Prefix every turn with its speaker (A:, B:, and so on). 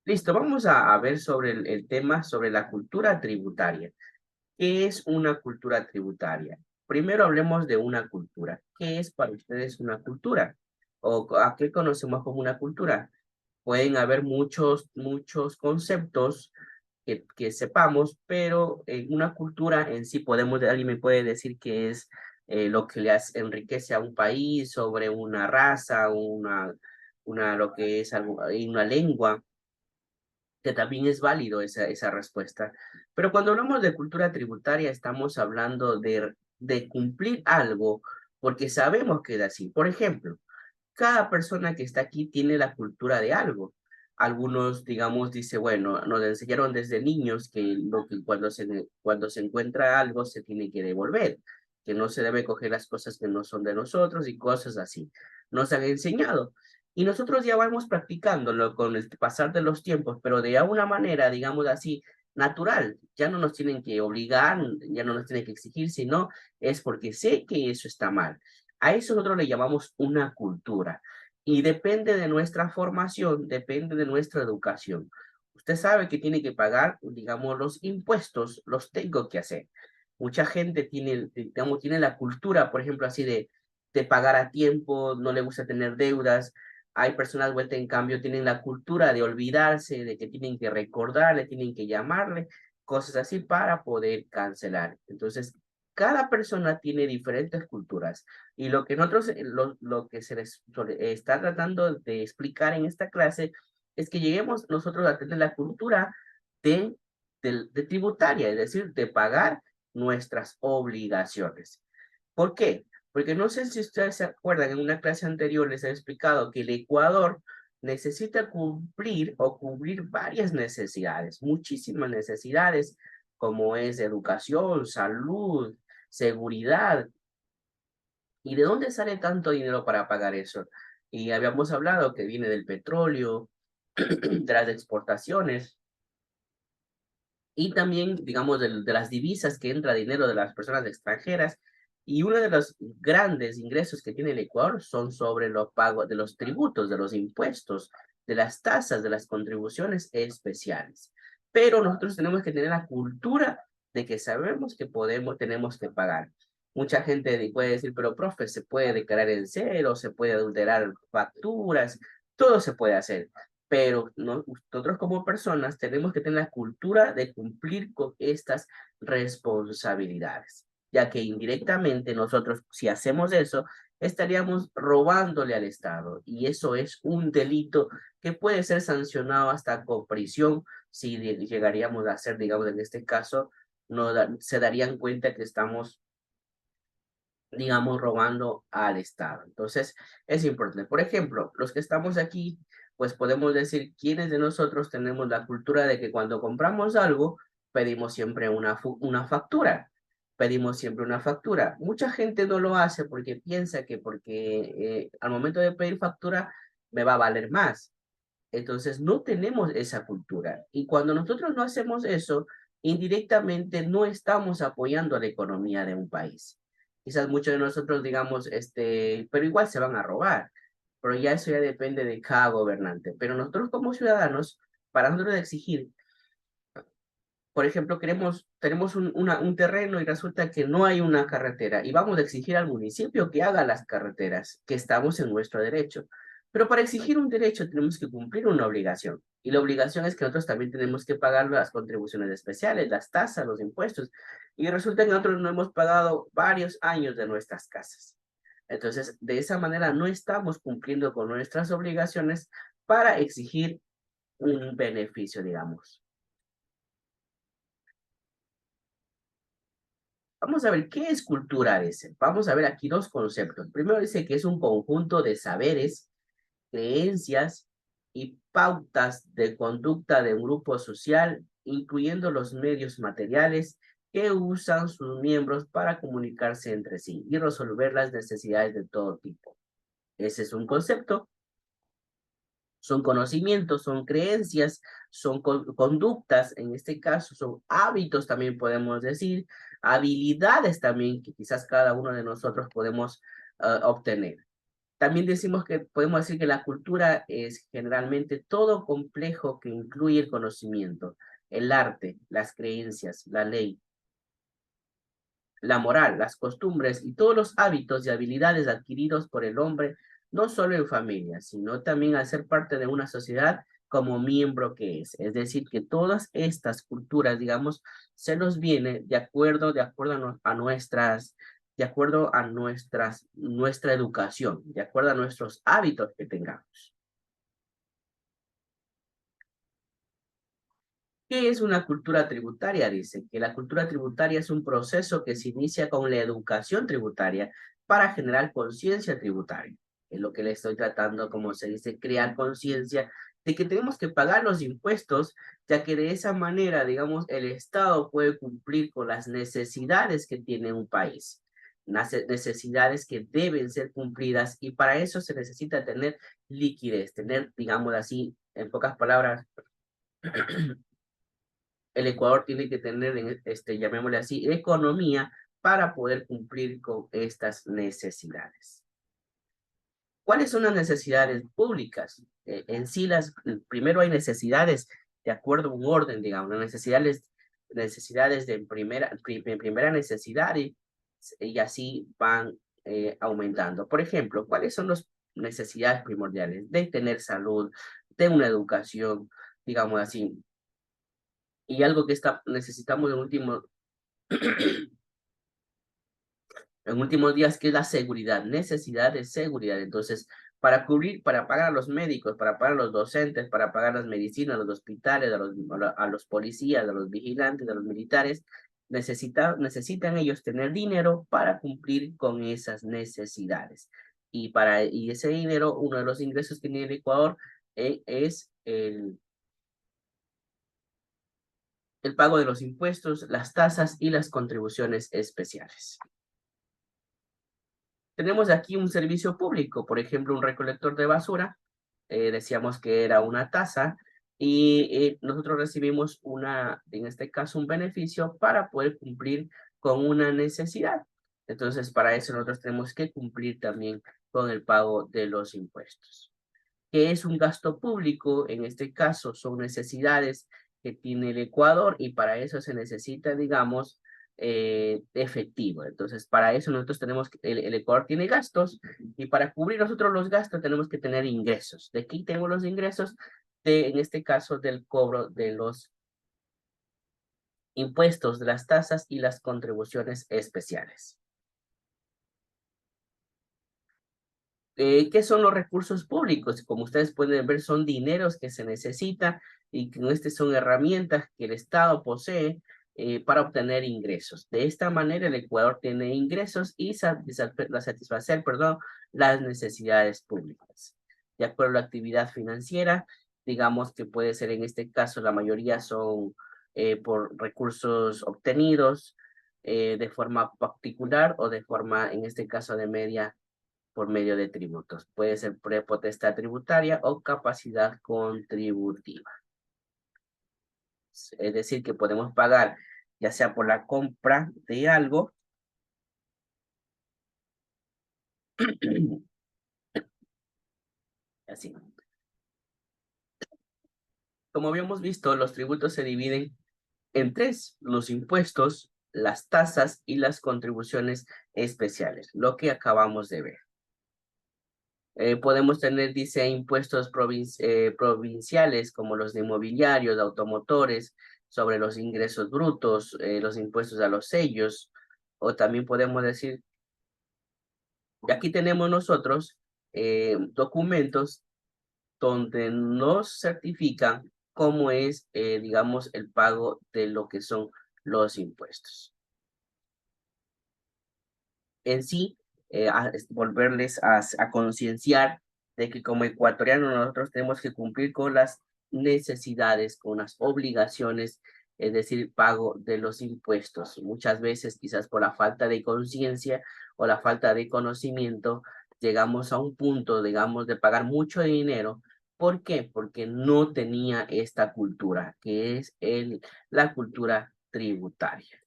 A: Listo, vamos a ver sobre el tema sobre la cultura tributaria. ¿Qué es una cultura tributaria? Primero hablemos de una cultura. ¿Qué es para ustedes una cultura? ¿O a qué conocemos como una cultura? Pueden haber muchos conceptos que sepamos, pero una cultura en sí alguien me puede decir que es lo que enriquece a un país sobre una raza, lo que es una lengua, que también es válido esa respuesta. Pero cuando hablamos de cultura tributaria, estamos hablando de cumplir algo porque sabemos que es así. Por ejemplo, cada persona que está aquí tiene la cultura de algo. Algunos, digamos, dice, bueno, nos enseñaron desde niños que, cuando se encuentra algo se tiene que devolver, que no se debe coger las cosas que no son de nosotros y cosas así. Nos han enseñado. Y nosotros ya vamos practicándolo con el pasar de los tiempos, pero de una manera, digamos así, natural. Ya no nos tienen que obligar, ya no nos tienen que exigir, sino es porque sé que eso está mal. A eso nosotros le llamamos una cultura y depende de nuestra formación, depende de nuestra educación. Usted sabe que tiene que pagar, digamos, los impuestos, los tengo que hacer. Mucha gente tiene, digamos, tiene la cultura, por ejemplo, así de pagar a tiempo, no le gusta tener deudas. Hay personas, vuelta en cambio, tienen la cultura de olvidarse, de que tienen que recordarle, tienen que llamarle, cosas así para poder cancelar. Entonces, cada persona tiene diferentes culturas. Y lo que nosotros, lo que está tratando de explicar en esta clase es que lleguemos nosotros a tener la cultura de, de tributaria, es decir, de pagar nuestras obligaciones. ¿Por qué? Porque no sé si ustedes se acuerdan, en una clase anterior les he explicado que el Ecuador necesita cumplir o cubrir varias necesidades, muchísimas necesidades, como es educación, salud, seguridad. ¿Y de dónde sale tanto dinero para pagar eso? Y habíamos hablado que viene del petróleo, de las exportaciones y también, digamos, de las divisas que entra dinero de las personas extranjeras. Y uno de los grandes ingresos que tiene el Ecuador son sobre los pagos de los tributos, de los impuestos, de las tasas, de las contribuciones especiales. Pero nosotros tenemos que tener la cultura de que sabemos que tenemos que pagar. Mucha gente puede decir, pero profe, se puede declarar en cero, se puede adulterar facturas, todo se puede hacer, pero nosotros como personas tenemos que tener la cultura de cumplir con estas responsabilidades, ya que indirectamente nosotros, si hacemos eso, estaríamos robándole al Estado y eso es un delito que puede ser sancionado hasta con prisión si llegaríamos a hacer, digamos, en este caso, no se darían cuenta que estamos, digamos, robando al Estado. Entonces, es importante. Por ejemplo, los que estamos aquí, pues podemos decir quiénes de nosotros tenemos la cultura de que cuando compramos algo, pedimos siempre una factura. Pedimos siempre una factura. Mucha gente no lo hace porque piensa que porque al momento de pedir factura me va a valer más. Entonces, no tenemos esa cultura. Y cuando nosotros no hacemos eso, indirectamente no estamos apoyando la economía de un país. Quizás muchos de nosotros digamos, pero igual se van a robar. Pero ya eso ya depende de cada gobernante. Pero nosotros como ciudadanos, para nosotros exigir, por ejemplo, tenemos un terreno y resulta que no hay una carretera y vamos a exigir al municipio que haga las carreteras, que estamos en nuestro derecho. Pero para exigir un derecho tenemos que cumplir una obligación. Y la obligación es que nosotros también tenemos que pagar las contribuciones especiales, las tasas, los impuestos. Y resulta que nosotros no hemos pagado varios años de nuestras casas. Entonces, de esa manera no estamos cumpliendo con nuestras obligaciones para exigir un beneficio, digamos. Vamos a ver, ¿qué es cultura ese? Vamos a ver aquí dos conceptos. Primero dice que es un conjunto de saberes, creencias y pautas de conducta de un grupo social, incluyendo los medios materiales que usan sus miembros para comunicarse entre sí y resolver las necesidades de todo tipo. Ese es un concepto. Son conocimientos, son creencias, son conductas, en este caso son hábitos también podemos decir, habilidades también que quizás cada uno de nosotros podemos obtener. También podemos decir que la cultura es generalmente todo complejo que incluye el conocimiento, el arte, las creencias, la ley, la moral, las costumbres y todos los hábitos y habilidades adquiridos por el hombre, no solo en familia, sino también al ser parte de una sociedad como miembro que es. Es decir, que todas estas culturas, digamos, se nos viene de acuerdo a nuestras, de acuerdo a nuestra educación, de acuerdo a nuestros hábitos que tengamos. ¿Qué es una cultura tributaria? Dice que la cultura tributaria es un proceso que se inicia con la educación tributaria para generar conciencia tributaria. Es lo que le estoy tratando, como se dice, crear conciencia de que tenemos que pagar los impuestos, ya que de esa manera, digamos, el Estado puede cumplir con las necesidades que tiene un país, necesidades que deben ser cumplidas, y para eso se necesita tener liquidez, tener, digamos así, en pocas palabras, el Ecuador tiene que tener, llamémosle así, economía para poder cumplir con estas necesidades. ¿Cuáles son las necesidades públicas? En sí, primero hay necesidades de acuerdo a un orden, digamos, necesidades de primera necesidad, y así van aumentando. Por ejemplo, ¿cuáles son las necesidades primordiales? De tener salud, de una educación, digamos así, y algo que necesitamos en últimos días, que es la seguridad, necesidad de seguridad. Entonces, para pagar a los médicos, para pagar a los docentes, para pagar las medicinas, a los hospitales, a los policías, a los vigilantes, a los militares, necesitan ellos tener dinero para cumplir con esas necesidades. Y ese dinero, uno de los ingresos que tiene el Ecuador, es el pago de los impuestos, las tasas y las contribuciones especiales. Tenemos aquí un servicio público, por ejemplo, un recolector de basura. Decíamos que era una tasa, y nosotros recibimos en este caso, un beneficio para poder cumplir con una necesidad. Entonces, para eso nosotros tenemos que cumplir también con el pago de los impuestos. ¿Qué es un gasto público? En este caso, son necesidades que tiene el Ecuador, y para eso se necesita, digamos, efectivo. Entonces, para eso nosotros el Ecuador tiene gastos, y para cubrir nosotros los gastos tenemos que tener ingresos. ¿De aquí tenemos los ingresos? En este caso, del cobro de los impuestos, de las tasas y las contribuciones especiales. ¿Qué son los recursos públicos? Como ustedes pueden ver, son dineros que se necesita, y que son herramientas que el Estado posee para obtener ingresos. De esta manera, el Ecuador tiene ingresos y satisfacer, perdón, las necesidades públicas. De acuerdo a la actividad financiera, digamos que puede ser, en este caso, la mayoría son por recursos obtenidos de forma particular, o de forma, en este caso, de media, por medio de tributos. Puede ser prepotestad tributaria o capacidad contributiva. Es decir, que podemos pagar ya sea por la compra de algo, así. Como habíamos visto, los tributos se dividen en tres: los impuestos, las tasas y las contribuciones especiales, lo que acabamos de ver. Podemos tener, dice, impuestos provinciales, como los de inmobiliarios, de automotores, sobre los ingresos brutos, los impuestos a los sellos, o también podemos decir, y aquí tenemos nosotros documentos donde nos certifican cómo es, digamos, el pago de lo que son los impuestos. En sí, volverles a concienciar de que como ecuatorianos nosotros tenemos que cumplir con las necesidades, con las obligaciones, es decir, pago de los impuestos. Muchas veces, quizás por la falta de conciencia o la falta de conocimiento, llegamos a un punto, digamos, de pagar mucho dinero. ¿Por qué? Porque no tenía esta cultura, que es la cultura tributaria.